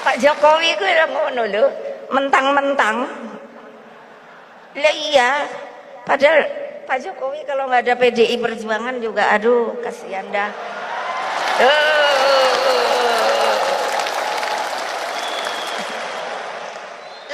Pak Jokowi ku lho ngono lho, mentang-mentang. Lah iya, padahal Pak Jokowi kalau nggak ada PDI Perjuangan juga, aduh kasihan dah.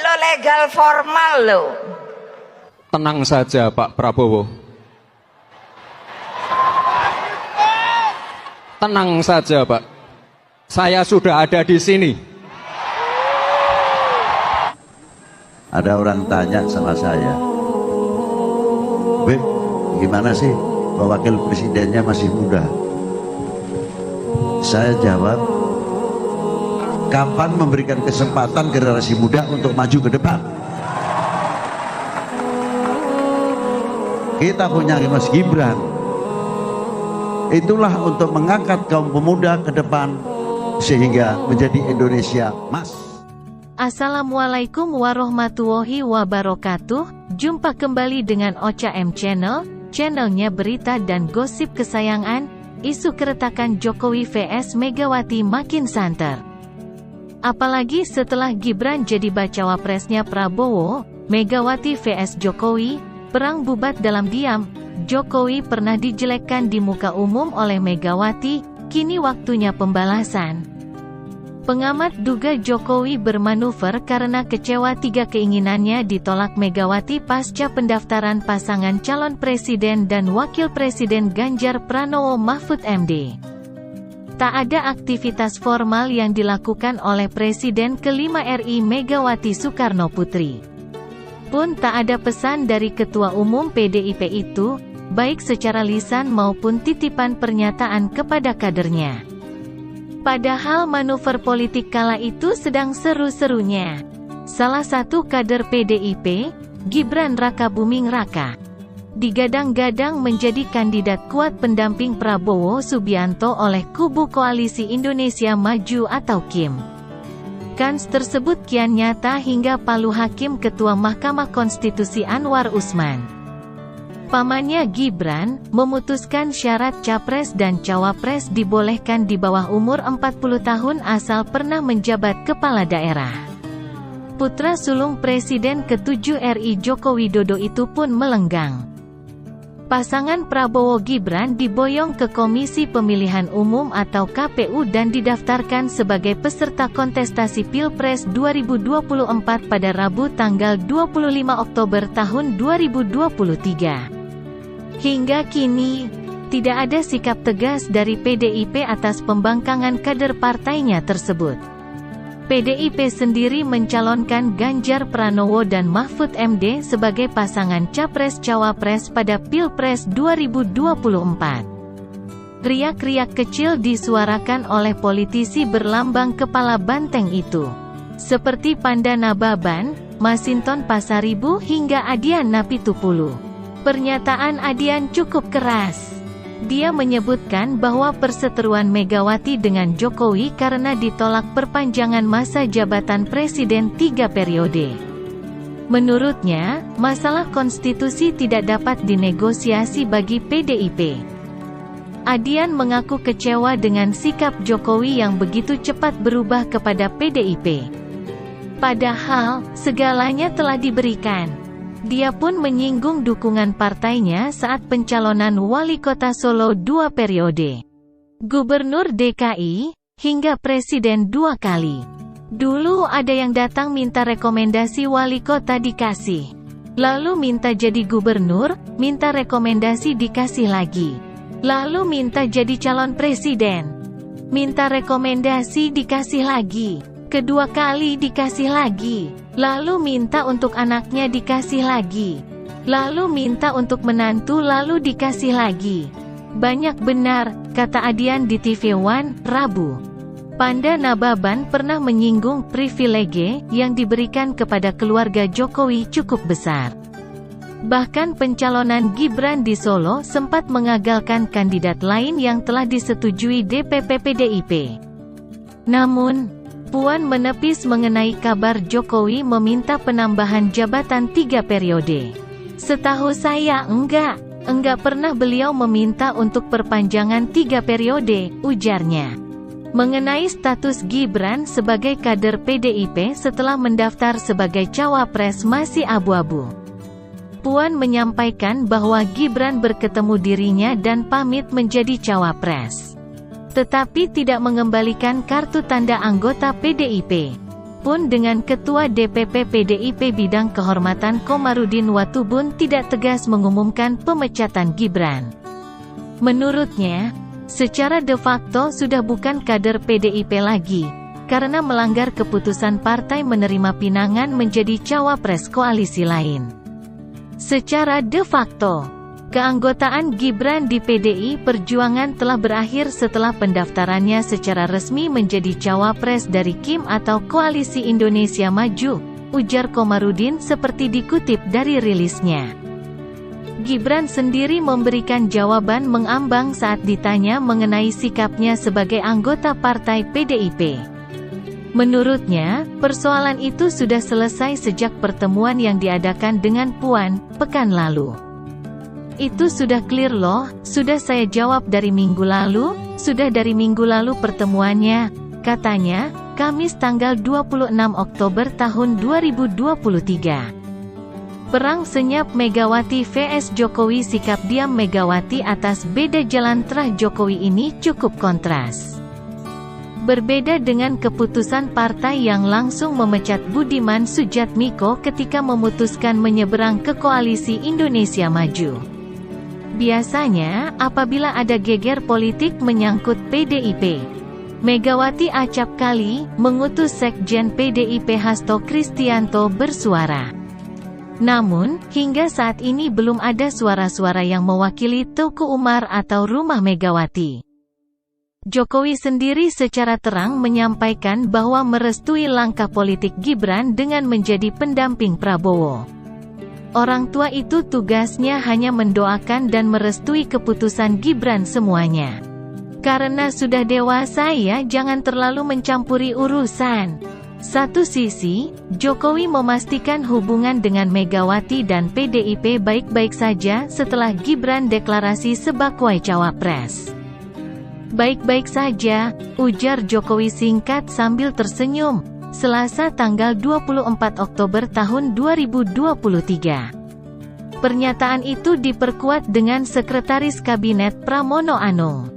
Lo legal formal lo. Tenang saja Pak Prabowo. Tenang saja Pak. Saya sudah ada di sini. Ada orang tanya sama saya, Beb, gimana sih wakil presidennya masih muda? Saya jawab, kapan memberikan kesempatan generasi muda untuk maju ke depan? Kita punya Mas Gibran, itulah untuk mengangkat kaum pemuda ke depan sehingga menjadi Indonesia Mas. Assalamualaikum warahmatullahi wabarakatuh. Jumpa kembali dengan Ocha M Channel, channelnya berita dan gosip kesayangan. Isu keretakan Jokowi vs Megawati makin santer. Apalagi setelah Gibran jadi bacawa presnya Prabowo, Megawati vs Jokowi, perang bubat dalam diam. Jokowi pernah dijelekkan di muka umum oleh Megawati, kini waktunya pembalasan. Pengamat duga Jokowi bermanuver karena kecewa 3 keinginannya ditolak Megawati pasca pendaftaran pasangan calon presiden dan wakil presiden Ganjar Pranowo Mahfud MD. Tak ada aktivitas formal yang dilakukan oleh Presiden kelima RI Megawati Soekarno Putri. Pun tak ada pesan dari Ketua Umum PDIP itu, baik secara lisan maupun titipan pernyataan kepada kadernya. Padahal manuver politik kala itu sedang seru-serunya. Salah satu kader PDIP, Gibran Rakabuming Raka, digadang-gadang menjadi kandidat kuat pendamping Prabowo Subianto oleh kubu Koalisi Indonesia Maju atau KIM. Kans tersebut kian nyata hingga palu hakim Ketua Mahkamah Konstitusi Anwar Usman. Pamannya Gibran, memutuskan syarat capres dan cawapres dibolehkan di bawah umur 40 tahun asal pernah menjabat kepala daerah. Putra sulung Presiden ke-7 RI Joko Widodo itu pun melenggang. Pasangan Prabowo-Gibran diboyong ke Komisi Pemilihan Umum atau KPU dan didaftarkan sebagai peserta kontestasi Pilpres 2024 pada Rabu tanggal 25 Oktober tahun 2023. Hingga kini, tidak ada sikap tegas dari PDIP atas pembangkangan kader partainya tersebut. PDIP sendiri mencalonkan Ganjar Pranowo dan Mahfud MD sebagai pasangan Capres-Cawapres pada Pilpres 2024. Riak-riak kecil disuarakan oleh politisi berlambang kepala banteng itu, seperti Panda Nababan, Masinton Pasaribu hingga Adian Napitupulu. Pernyataan Adian cukup keras. Dia menyebutkan bahwa perseteruan Megawati dengan Jokowi karena ditolak perpanjangan masa jabatan presiden 3 periode. Menurutnya, masalah konstitusi tidak dapat dinegosiasi bagi PDIP. Adian mengaku kecewa dengan sikap Jokowi yang begitu cepat berubah kepada PDIP. Padahal, segalanya telah diberikan. Dia pun menyinggung dukungan partainya saat pencalonan wali kota Solo 2 periode, gubernur DKI, hingga presiden 2 kali. Dulu ada yang datang minta rekomendasi wali kota dikasih. Lalu minta jadi gubernur, minta rekomendasi dikasih lagi. Lalu minta jadi calon presiden. Minta rekomendasi dikasih lagi. Kedua kali dikasih lagi. Lalu minta untuk anaknya dikasih lagi. Lalu minta untuk menantu lalu dikasih lagi. Banyak benar, kata Adian di TV One, Rabu. Panda Nababan pernah menyinggung privilege yang diberikan kepada keluarga Jokowi cukup besar. Bahkan pencalonan Gibran di Solo sempat mengagalkan kandidat lain yang telah disetujui DPP PDIP. Namun, Puan menepis mengenai kabar Jokowi meminta penambahan jabatan 3 periode. Setahu saya enggak pernah beliau meminta untuk perpanjangan 3 periode, ujarnya. Mengenai status Gibran sebagai kader PDIP setelah mendaftar sebagai cawapres masih abu-abu. Puan menyampaikan bahwa Gibran bertemu dirinya dan pamit menjadi cawapres, tetapi tidak mengembalikan kartu tanda anggota PDIP. Pun dengan Ketua DPP PDIP Bidang Kehormatan Komarudin Watubun tidak tegas mengumumkan pemecatan Gibran. Menurutnya, secara de facto sudah bukan kader PDIP lagi, karena melanggar keputusan partai menerima pinangan menjadi cawapres koalisi lain. Secara de facto, keanggotaan Gibran di PDI Perjuangan telah berakhir setelah pendaftarannya secara resmi menjadi cawapres dari KIM atau Koalisi Indonesia Maju, ujar Komarudin seperti dikutip dari rilisnya. Gibran sendiri memberikan jawaban mengambang saat ditanya mengenai sikapnya sebagai anggota partai PDIP. Menurutnya, persoalan itu sudah selesai sejak pertemuan yang diadakan dengan Puan pekan lalu. Itu sudah clear loh, sudah saya jawab dari minggu lalu, sudah dari minggu lalu pertemuannya, katanya, Kamis tanggal 26 Oktober tahun 2023. Perang senyap Megawati vs Jokowi. Sikap diam Megawati atas beda jalan terah Jokowi ini cukup kontras. Berbeda dengan keputusan partai yang langsung memecat Budiman Sujatmiko ketika memutuskan menyeberang ke Koalisi Indonesia Maju. Biasanya, apabila ada geger politik menyangkut PDIP, Megawati acap kali mengutus Sekjen PDIP Hasto Kristianto bersuara. Namun, hingga saat ini belum ada suara-suara yang mewakili Teuku Umar atau rumah Megawati. Jokowi sendiri secara terang menyampaikan bahwa merestui langkah politik Gibran dengan menjadi pendamping Prabowo. Orang tua itu tugasnya hanya mendoakan dan merestui keputusan Gibran semuanya. Karena sudah dewasa ya jangan terlalu mencampuri urusan. Satu sisi, Jokowi memastikan hubungan dengan Megawati dan PDIP baik-baik saja setelah Gibran deklarasi sebagai cawapres. Baik-baik saja, ujar Jokowi singkat sambil tersenyum, Selasa tanggal 24 Oktober tahun 2023. Pernyataan itu diperkuat dengan Sekretaris Kabinet Pramono Anung.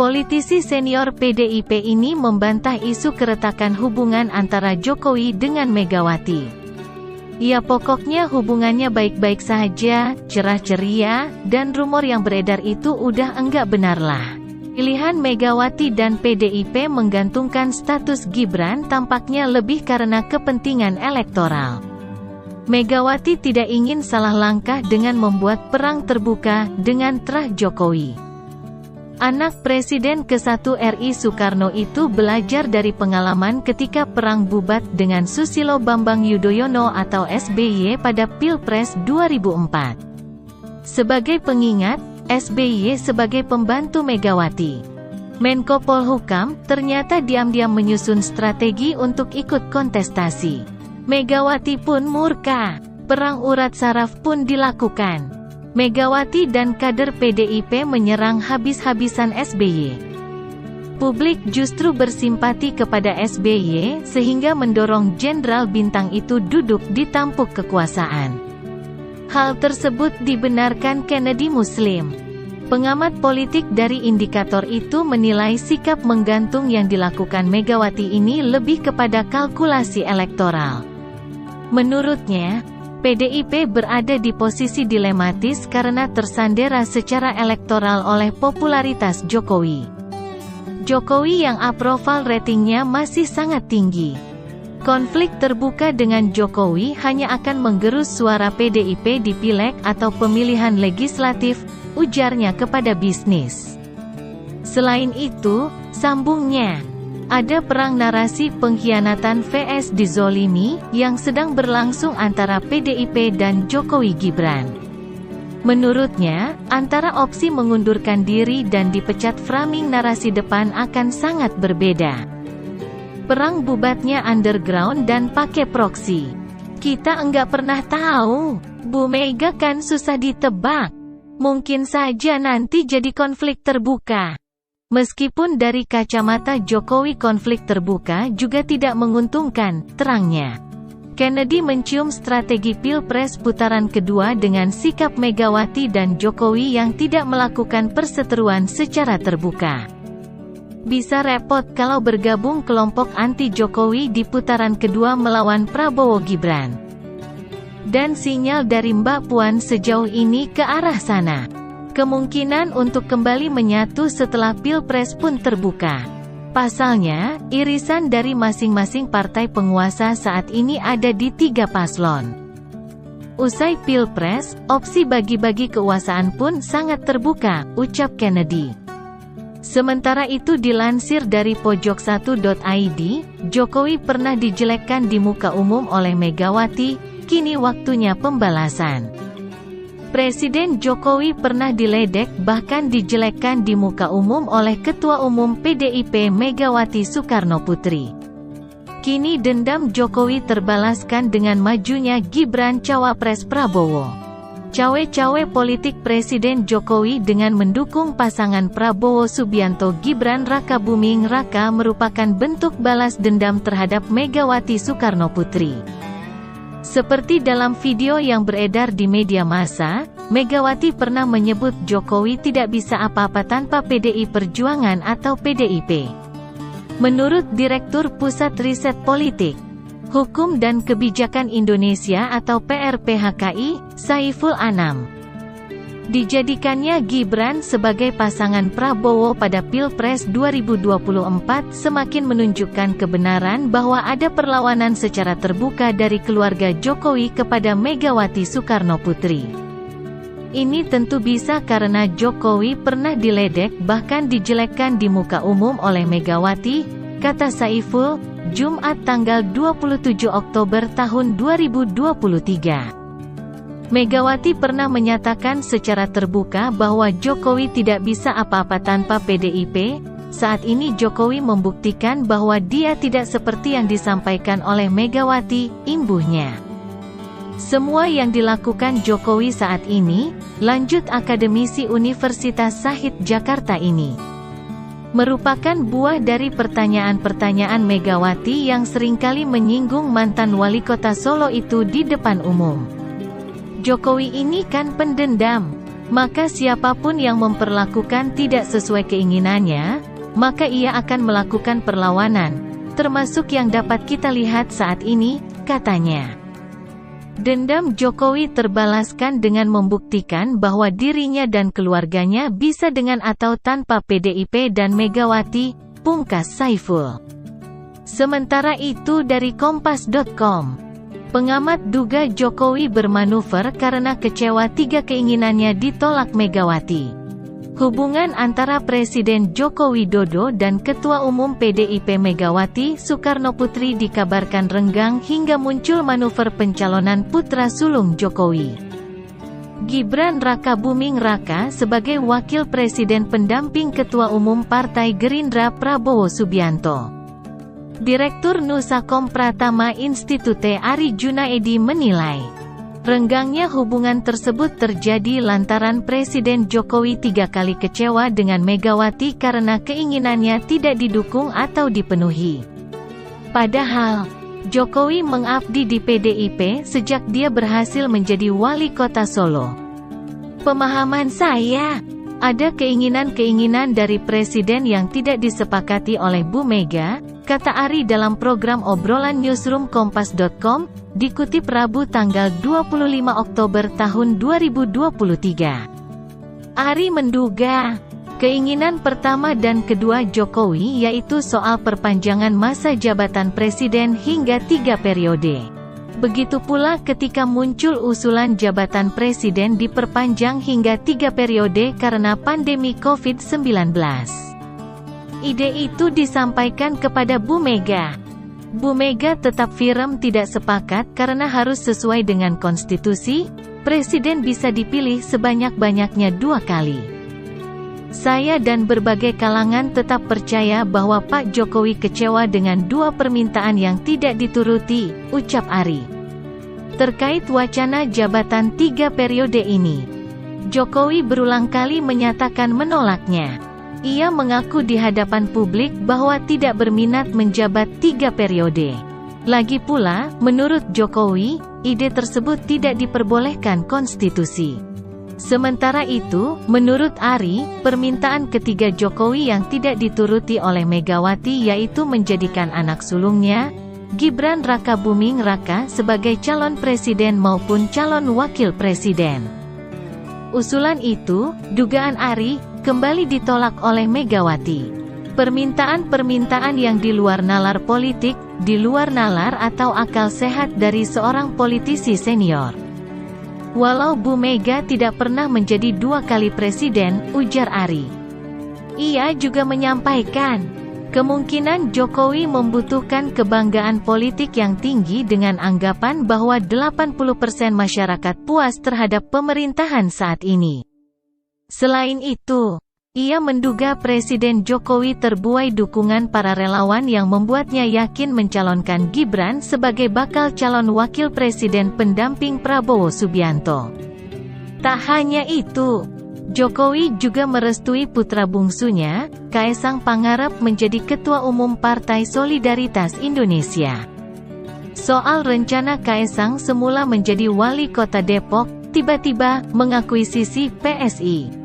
Politisi senior PDIP ini membantah isu keretakan hubungan antara Jokowi dengan Megawati. Ya pokoknya hubungannya baik-baik saja, cerah ceria, dan rumor yang beredar itu udah enggak benar lah. Pilihan Megawati dan PDIP menggantungkan status Gibran tampaknya lebih karena kepentingan elektoral. Megawati tidak ingin salah langkah dengan membuat perang terbuka dengan terah Jokowi. Anak Presiden ke-1 RI Soekarno itu belajar dari pengalaman ketika perang bubat dengan Susilo Bambang Yudhoyono atau SBY pada Pilpres 2004. Sebagai pengingat, SBY sebagai pembantu Megawati, Menko Polhukam, ternyata diam-diam menyusun strategi untuk ikut kontestasi. Megawati pun murka, perang urat saraf pun dilakukan. Megawati dan kader PDIP menyerang habis-habisan SBY. Publik justru bersimpati kepada SBY sehingga mendorong Jenderal Bintang itu duduk di tampuk kekuasaan. Hal tersebut dibenarkan Kennedy Muslim. Pengamat politik dari indikator itu menilai sikap menggantung yang dilakukan Megawati ini lebih kepada kalkulasi elektoral. Menurutnya, PDIP berada di posisi dilematis karena tersandera secara elektoral oleh popularitas Jokowi. Jokowi yang approval ratingnya masih sangat tinggi. Konflik terbuka dengan Jokowi hanya akan menggerus suara PDIP di pileg atau pemilihan legislatif, ujarnya kepada bisnis. Selain itu, sambungnya, ada perang narasi pengkhianatan vs dizolimi, yang sedang berlangsung antara PDIP dan Jokowi Gibran. Menurutnya, antara opsi mengundurkan diri dan dipecat framing narasi depan akan sangat berbeda. Perang bubatnya underground dan pakai proksi. Kita enggak pernah tahu, Bu Mega kan susah ditebak. Mungkin saja nanti jadi konflik terbuka. Meskipun dari kacamata Jokowi konflik terbuka juga tidak menguntungkan, terangnya. Kennedy mencium strategi Pilpres putaran kedua dengan sikap Megawati dan Jokowi yang tidak melakukan perseteruan secara terbuka. Bisa repot kalau bergabung kelompok anti Jokowi di putaran kedua melawan Prabowo Gibran. Dan sinyal dari Mbak Puan sejauh ini ke arah sana. Kemungkinan untuk kembali menyatu setelah Pilpres pun terbuka. Pasalnya, irisan dari masing-masing partai penguasa saat ini ada di 3 paslon. Usai Pilpres, opsi bagi-bagi kekuasaan pun sangat terbuka, ucap Kennedy. Sementara itu dilansir dari pojok1.id, Jokowi pernah dijelekkan di muka umum oleh Megawati, kini waktunya pembalasan. Presiden Jokowi pernah diledek bahkan dijelekkan di muka umum oleh Ketua Umum PDIP Megawati Soekarnoputri. Kini dendam Jokowi terbalaskan dengan majunya Gibran cawapres Prabowo. Cawe-cawe politik Presiden Jokowi dengan mendukung pasangan Prabowo Subianto Gibran Rakabuming Raka merupakan bentuk balas dendam terhadap Megawati Soekarnoputri. Seperti dalam video yang beredar di media massa, Megawati pernah menyebut Jokowi tidak bisa apa-apa tanpa PDI Perjuangan atau PDIP. Menurut Direktur Pusat Riset Politik, Hukum dan Kebijakan Indonesia atau PRPHKI, Saiful Anam, dijadikannya Gibran sebagai pasangan Prabowo pada Pilpres 2024 semakin menunjukkan kebenaran bahwa ada perlawanan secara terbuka dari keluarga Jokowi kepada Megawati Soekarnoputri. Ini tentu bisa karena Jokowi pernah diledek bahkan dijelekkan di muka umum oleh Megawati, kata Saiful, Jumat tanggal 27 Oktober tahun 2023. Megawati pernah menyatakan secara terbuka bahwa Jokowi tidak bisa apa-apa tanpa PDIP. Saat ini Jokowi membuktikan bahwa dia tidak seperti yang disampaikan oleh Megawati, imbuhnya. Semua yang dilakukan Jokowi saat ini, lanjut akademisi Universitas Shahid Jakarta ini, merupakan buah dari pertanyaan-pertanyaan Megawati yang seringkali menyinggung mantan wali kota Solo itu di depan umum. Jokowi ini kan pendendam, maka siapapun yang memperlakukan tidak sesuai keinginannya, maka ia akan melakukan perlawanan, termasuk yang dapat kita lihat saat ini, katanya. Dendam Jokowi terbalaskan dengan membuktikan bahwa dirinya dan keluarganya bisa dengan atau tanpa PDIP dan Megawati, pungkas Saiful. Sementara itu dari Kompas.com, pengamat duga Jokowi bermanuver karena kecewa 3 keinginannya ditolak Megawati. Hubungan antara Presiden Joko Widodo dan Ketua Umum PDIP Megawati Soekarnoputri dikabarkan renggang hingga muncul manuver pencalonan putra sulung Jokowi, Gibran Rakabuming Raka sebagai Wakil Presiden pendamping Ketua Umum Partai Gerindra Prabowo Subianto. Direktur Nusakom Pratama Institute Ari Junaedi menilai, renggangnya hubungan tersebut terjadi lantaran Presiden Jokowi 3 kali kecewa dengan Megawati karena keinginannya tidak didukung atau dipenuhi. Padahal, Jokowi mengabdi di PDIP sejak dia berhasil menjadi wali kota Solo. Pemahaman saya, ada keinginan-keinginan dari Presiden yang tidak disepakati oleh Bu Mega, kata Ari dalam program obrolan Newsroom Kompas.com, dikutip Rabu tanggal 25 Oktober tahun 2023. Ari menduga, keinginan pertama dan kedua Jokowi yaitu soal perpanjangan masa jabatan Presiden hingga 3 periode. Begitu pula ketika muncul usulan jabatan Presiden diperpanjang hingga 3 periode karena pandemi COVID-19. Ide itu disampaikan kepada Bu Mega. Bu Mega tetap firm tidak sepakat karena harus sesuai dengan konstitusi, Presiden bisa dipilih sebanyak-banyaknya 2 kali. Saya dan berbagai kalangan tetap percaya bahwa Pak Jokowi kecewa dengan 2 permintaan yang tidak dituruti, ucap Ari. Terkait wacana jabatan 3 periode ini, Jokowi berulang kali menyatakan menolaknya. Ia mengaku di hadapan publik bahwa tidak berminat menjabat 3 periode. Lagi pula, menurut Jokowi, ide tersebut tidak diperbolehkan konstitusi. Sementara itu, menurut Ari, permintaan ketiga Jokowi yang tidak dituruti oleh Megawati yaitu menjadikan anak sulungnya, Gibran Rakabuming Raka sebagai calon presiden maupun calon wakil presiden. Usulan itu, dugaan Ari, kembali ditolak oleh Megawati. Permintaan-permintaan yang di luar nalar politik, di luar nalar atau akal sehat dari seorang politisi senior. Walau Bu Mega tidak pernah menjadi 2 kali presiden, ujar Ari. Ia juga menyampaikan, kemungkinan Jokowi membutuhkan kebanggaan politik yang tinggi dengan anggapan bahwa 80% masyarakat puas terhadap pemerintahan saat ini. Selain itu, ia menduga Presiden Jokowi terbuai dukungan para relawan yang membuatnya yakin mencalonkan Gibran sebagai bakal calon wakil presiden pendamping Prabowo Subianto. Tak hanya itu, Jokowi juga merestui putra bungsunya, Kaesang Pangarep menjadi Ketua Umum Partai Solidaritas Indonesia. Soal rencana Kaesang semula menjadi Wali Kota Depok, tiba-tiba mengakuisisi PSI.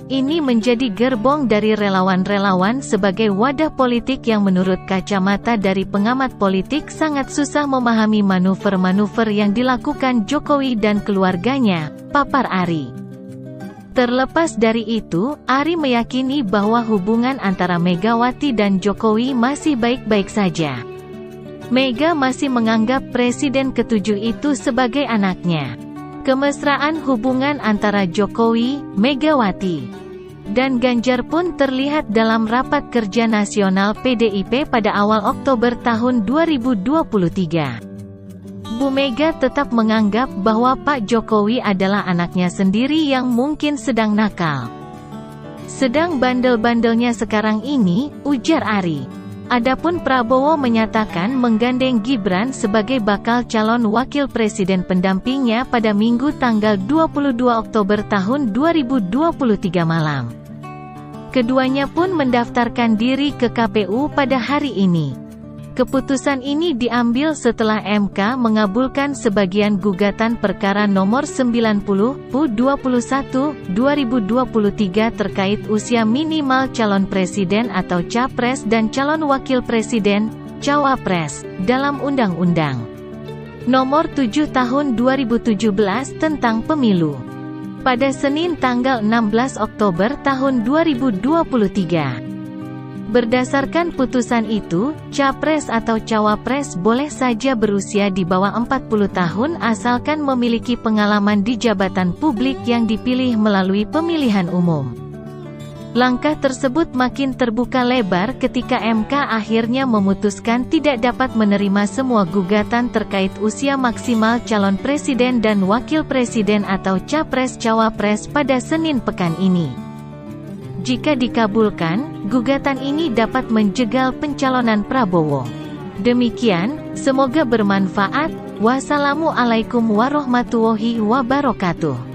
Ini menjadi gerbong dari relawan-relawan sebagai wadah politik yang menurut kacamata dari pengamat politik sangat susah memahami manuver-manuver yang dilakukan Jokowi dan keluarganya, papar Ari. Terlepas dari itu, Ari meyakini bahwa hubungan antara Megawati dan Jokowi masih baik-baik saja. Mega masih menganggap Presiden ke-7 itu sebagai anaknya. Kemesraan hubungan antara Jokowi, Megawati, dan Ganjar pun terlihat dalam rapat kerja nasional PDIP pada awal Oktober tahun 2023. Bu Mega tetap menganggap bahwa Pak Jokowi adalah anaknya sendiri yang mungkin sedang nakal. Sedang bandel-bandelnya sekarang ini, ujar Ari. Adapun Prabowo menyatakan menggandeng Gibran sebagai bakal calon wakil presiden pendampingnya pada Minggu tanggal 22 Oktober tahun 2023 malam. Keduanya pun mendaftarkan diri ke KPU pada hari ini. Keputusan ini diambil setelah MK mengabulkan sebagian gugatan perkara nomor 90/21/2023 terkait usia minimal calon presiden atau capres dan calon wakil presiden, cawapres, dalam Undang-Undang Nomor 7 Tahun 2017 tentang Pemilu. Pada Senin tanggal 16 Oktober tahun 2023. Berdasarkan putusan itu, capres atau cawapres boleh saja berusia di bawah 40 tahun asalkan memiliki pengalaman di jabatan publik yang dipilih melalui pemilihan umum. Langkah tersebut makin terbuka lebar ketika MK akhirnya memutuskan tidak dapat menerima semua gugatan terkait usia maksimal calon presiden dan wakil presiden atau capres-cawapres pada Senin pekan ini. Jika dikabulkan, gugatan ini dapat menjegal pencalonan Prabowo. Demikian, semoga bermanfaat. Wassalamualaikum warahmatullahi wabarakatuh.